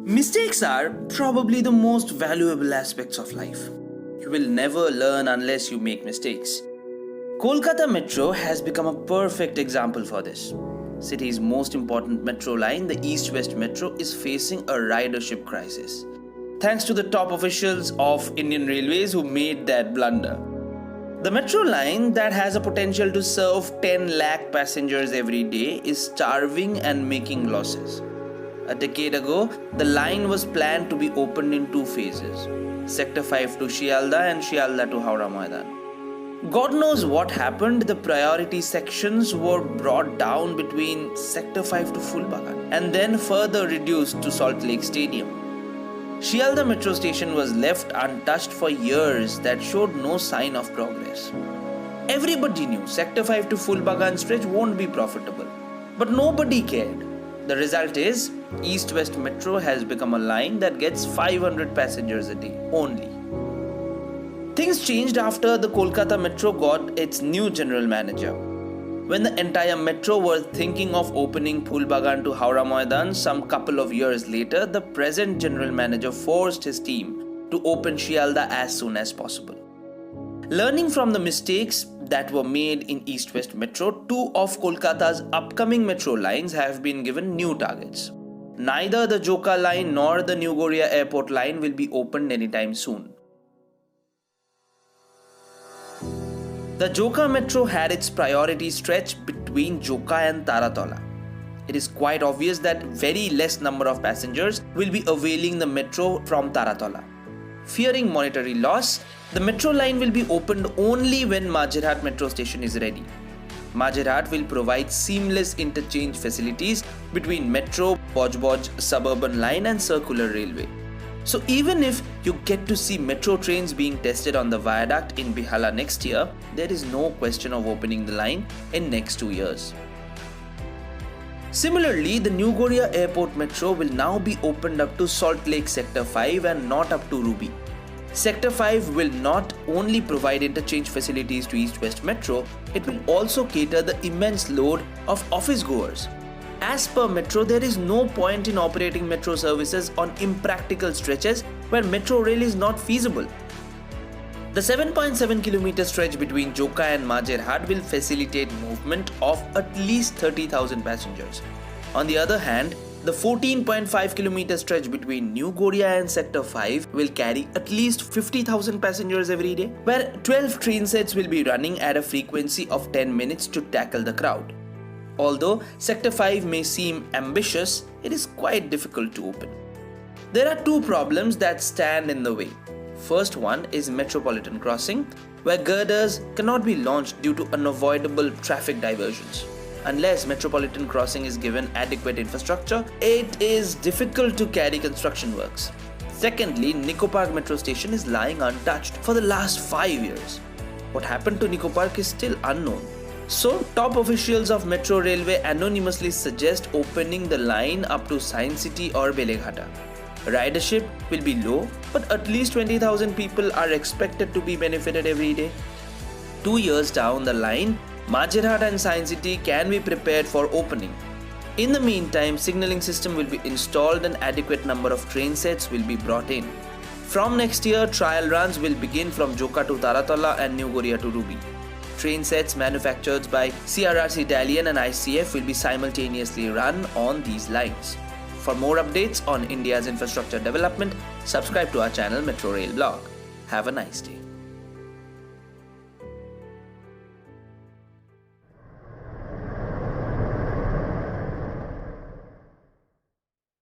Mistakes are probably the most valuable aspects of life. You will never learn unless you make mistakes. Kolkata Metro has become a perfect example for this. City's most important metro line, the East-West Metro, is facing a ridership crisis. Thanks to the top officials of Indian Railways who made that blunder. The metro line that has a potential to serve 10 lakh passengers every day is starving and making losses. A decade ago, the line was planned to be opened in two phases, Sector 5 to Shialda and Shialda to Howrah Maidan. God knows what happened, the priority sections were brought down between Sector 5 to Phulbagan and then further reduced to Salt Lake Stadium. Shialda metro station was left untouched for years that showed no sign of progress. Everybody knew Sector 5 to Phulbagan stretch won't be profitable, but nobody cared. The result is, East-West Metro has become a line that gets 500 passengers a day only. Things changed after the Kolkata Metro got its new general manager. When the entire metro was thinking of opening Phulbagan to Howrah Maidan some couple of years later, the present general manager forced his team to open Shialda as soon as possible. Learning from the mistakes that were made in East-West Metro, two of Kolkata's upcoming metro lines have been given new targets. Neither the Joka line nor the New Goria Airport line will be opened anytime soon. The Joka Metro had its priority stretch between Joka and Taratola. It is quite obvious that very less number of passengers will be availing the metro from Taratola. Fearing monetary loss, the metro line will be opened only when Majirhat metro station is ready. Majirhat will provide seamless interchange facilities between metro, Boj suburban line and circular railway. So even if you get to see metro trains being tested on the viaduct in Behala next year, there is no question of opening the line in next 2 years. Similarly, the New Goria Airport Metro will now be opened up to Salt Lake Sector 5 and not up to Ruby. Sector 5 will not only provide interchange facilities to East-West Metro, it will also cater the immense load of office goers. As per Metro, there is no point in operating metro services on impractical stretches where metro rail is not feasible. The 7.7 km stretch between Joka and Majirhat will facilitate movement of at least 30,000 passengers. On the other hand, the 14.5 km stretch between New Goria and Sector 5 will carry at least 50,000 passengers every day, where 12 train sets will be running at a frequency of 10 minutes to tackle the crowd. Although Sector 5 may seem ambitious, it is quite difficult to open. There are two problems that stand in the way. First one is Metropolitan Crossing, where girders cannot be launched due to unavoidable traffic diversions. Unless Metropolitan Crossing is given adequate infrastructure, it is difficult to carry construction works. Secondly, Nico Park Metro Station is lying untouched for the last 5 years. What happened to Nico Park is still unknown. So, top officials of Metro Railway anonymously suggest opening the line up to Science City or Beleghata. Ridership will be low, but at least 20,000 people are expected to be benefited every day. 2 years down the line, Majirhat and Science City can be prepared for opening. In the meantime, signalling system will be installed and adequate number of train sets will be brought in. From next year, trial runs will begin from Joka to Taratola and New Goria to Ruby. Train sets manufactured by CRRC Dalian and ICF will be simultaneously run on these lines. For more updates on India's infrastructure development, subscribe to our channel Metro Rail Blog. Have a nice day.